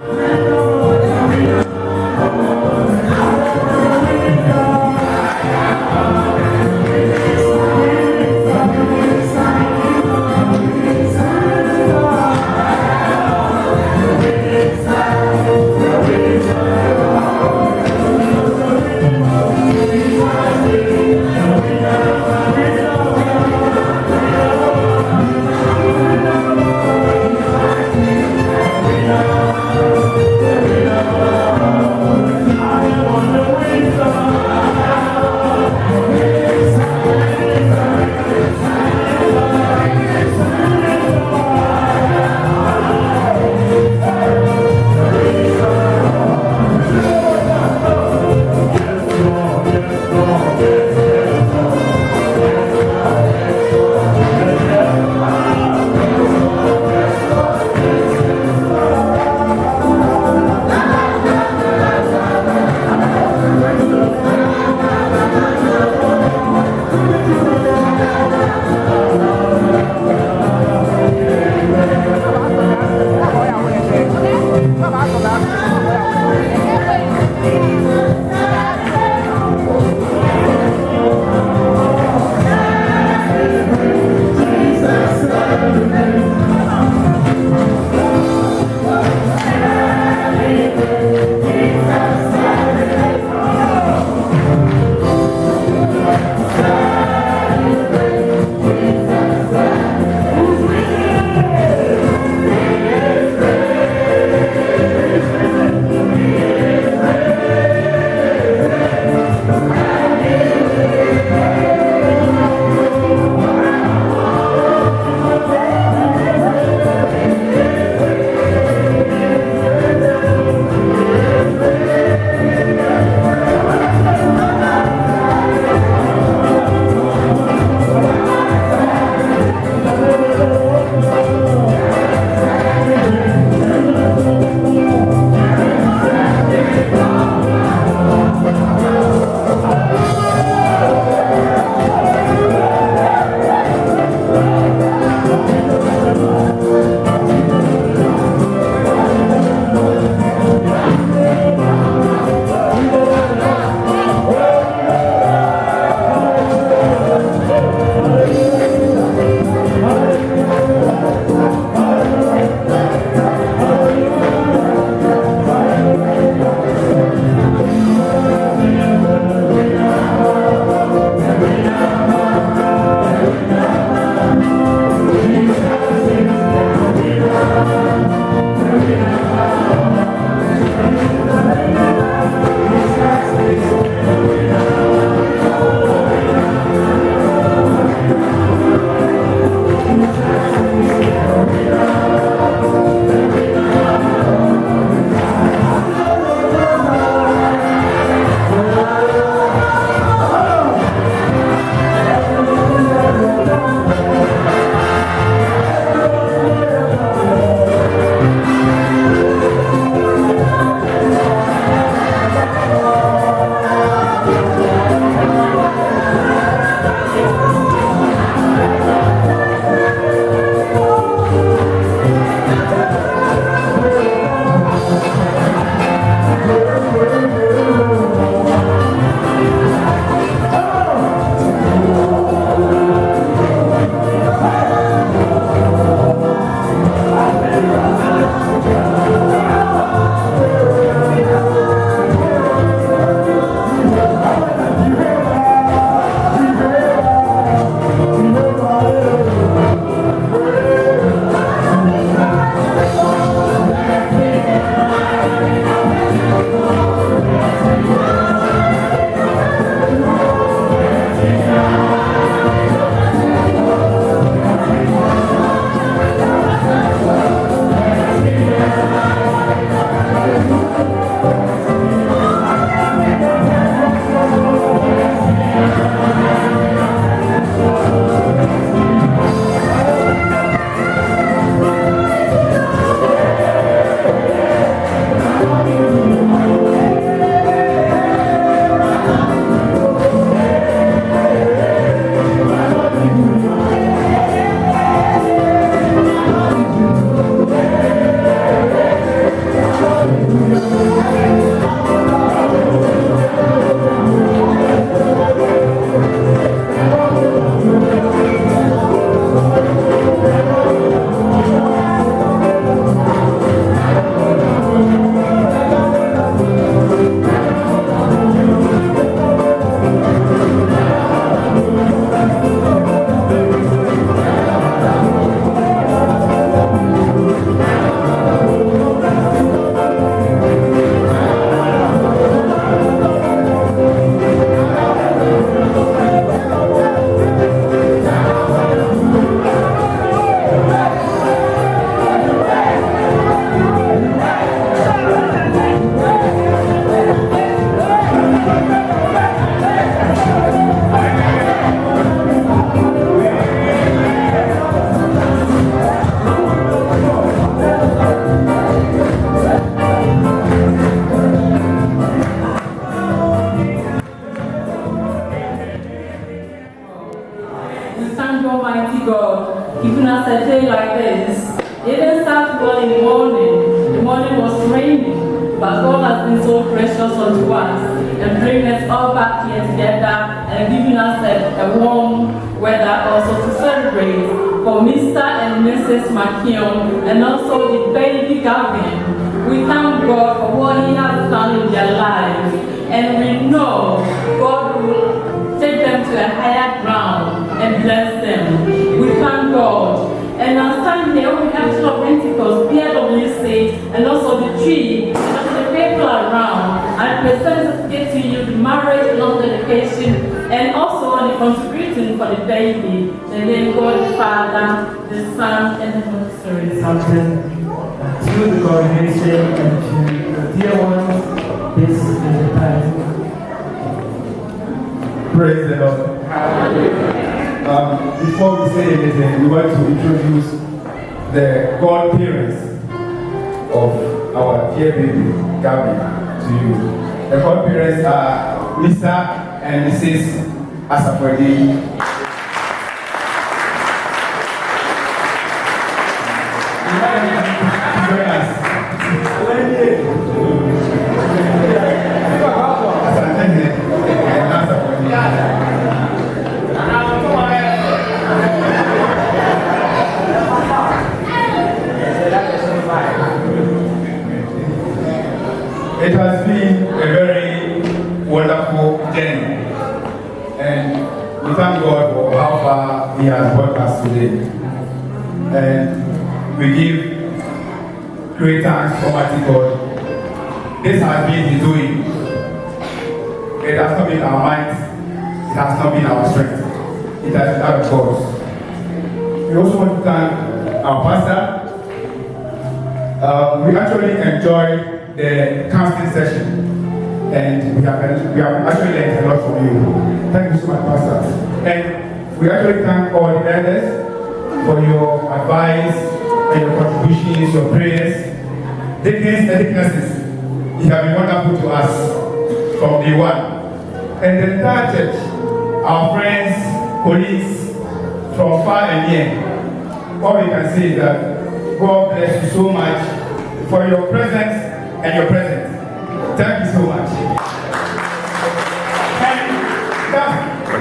Thank you. a day like this. It didn't start well in the morning. The morning was raining, but God has been so precious unto us and bringing us all back here together and giving us a warm weather also to celebrate for Mr. and Mrs. McKeon and also the baby Gavin. We thank God for what He has done in their lives, and we know God will take them to a higher ground and bless them. We thank God. And I'm standing here on behalf of Pentecost, PWC, and also the tree, and also the people around. I present to you the marriage, long dedication, and also the contributing for the baby. The name God the Father, the Son, and the Holy Spirit. Something to the congregation and to the dear ones, this is the time. Praise the Lord. Before we say anything, we want to introduce the godparents of our dear baby, Gabby, to you. The godparents are Mr. and Mrs. Asafodi. It has been a very wonderful journey, and we thank God for how far He has brought us today. And we give great thanks to Almighty God. This has been His doing. It has not been our might, it has not been our strength, it has been out of God. We also want to thank our pastor. We actually enjoyed the counseling session, and we have actually learned a lot from you. Thank you so much, Pastor. And we actually thank all the elders for your advice and your contributions, your prayers. Deacons and deaconesses, you have been wonderful to us from day one. And the entire church, our friends, colleagues from far and near, all we can say is that God bless you so much for your presence and your present. Thank you so much.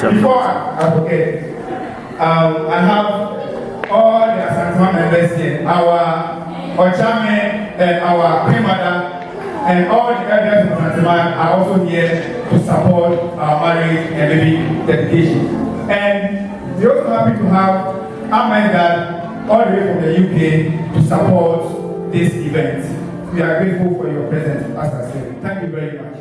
And before I forget, I have all the Asantuma members here, our Ochame and our Queen Mother, and all the elders of Asantuma are also here to support our marriage and baby dedication. And we're also happy to have Amanda all the way from the UK to support this event. We are grateful for your presence, as I said. Thank you very much.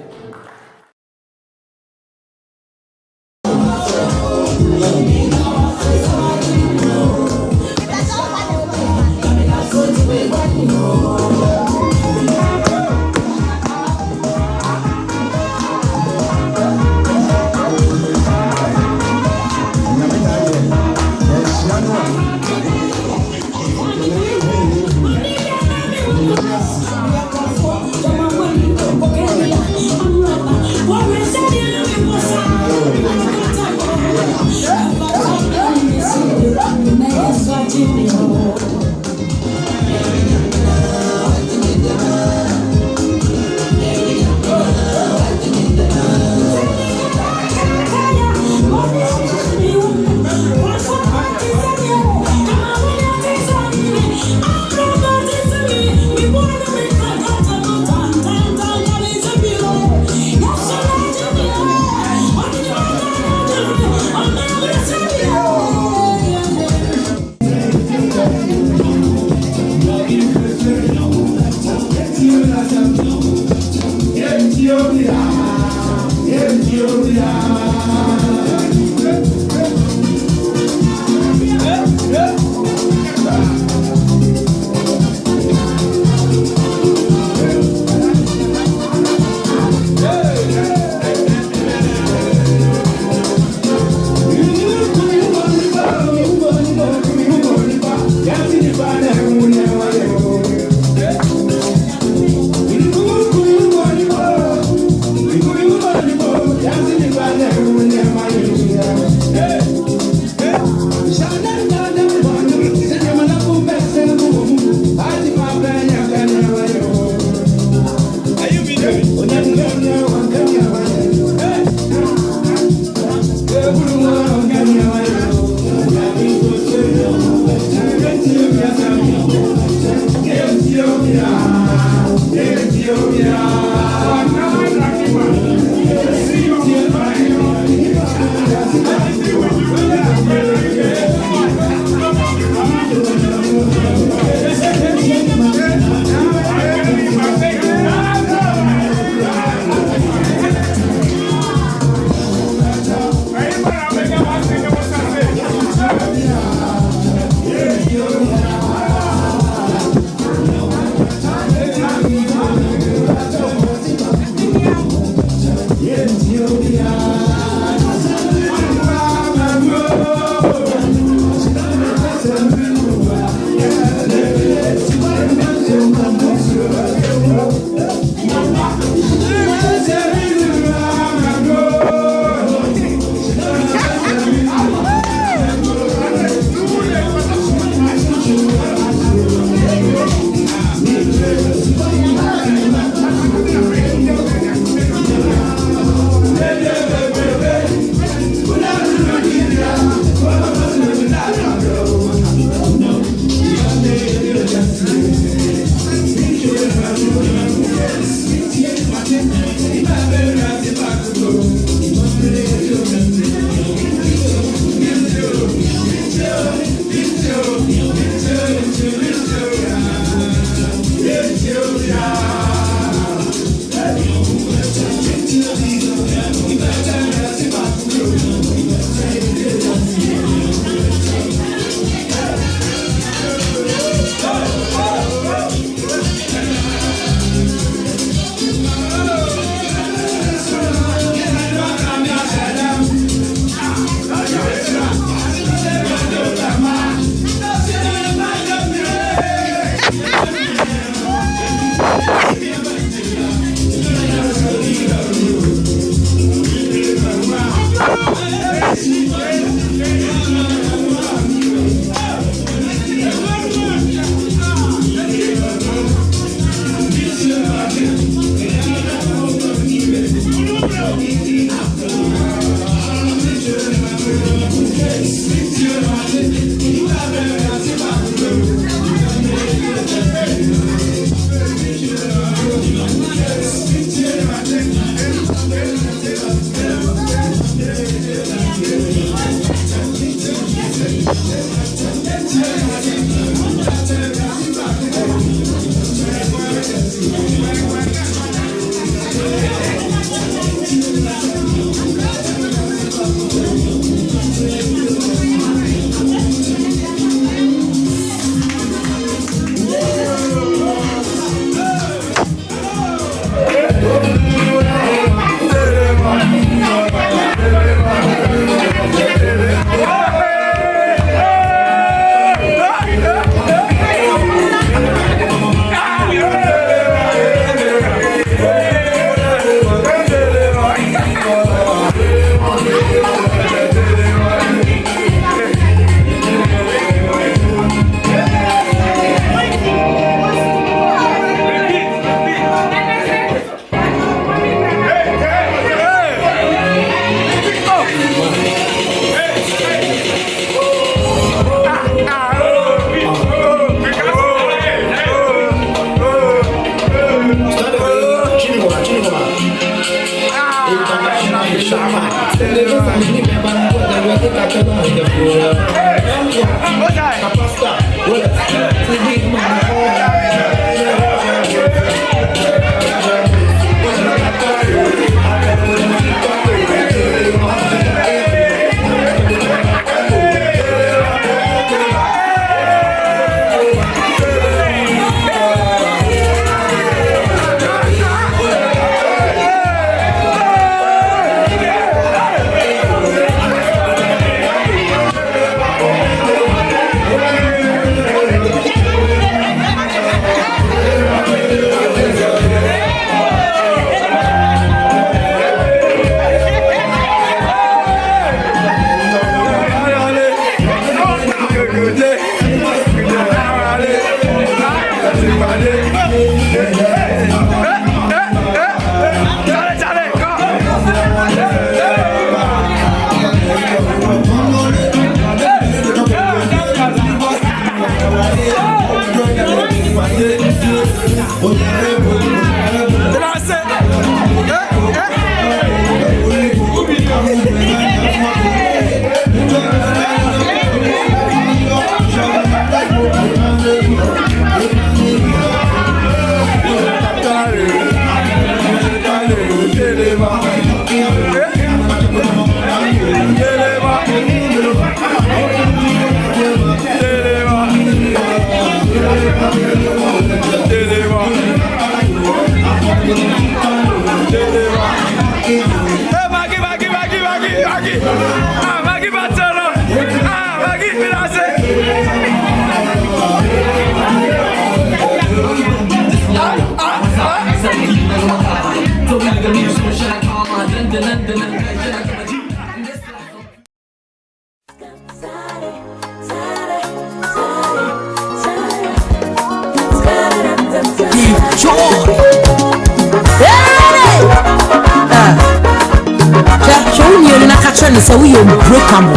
catch and say we unbreakable.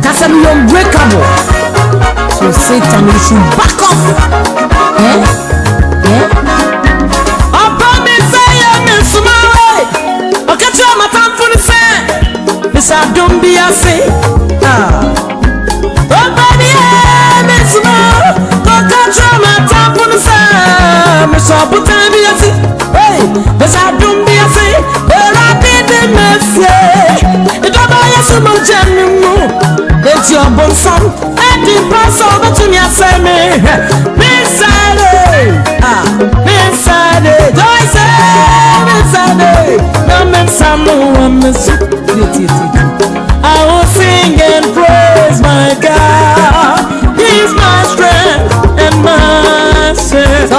Cause we unbreakable. So Satan, you should back off. Don't be a say, oh baby, Miss Mo, go catch my top on the side, Miss Abutan, hey, this I don't be a say, but I did the mess, the double yes, so much it's your bon son, and the pass over to me, I say me, Miss Sade, Miss Sade, I say, Miss Sade, no Miss Samu, Miss. I will sing and praise my God. He's my strength and my strength.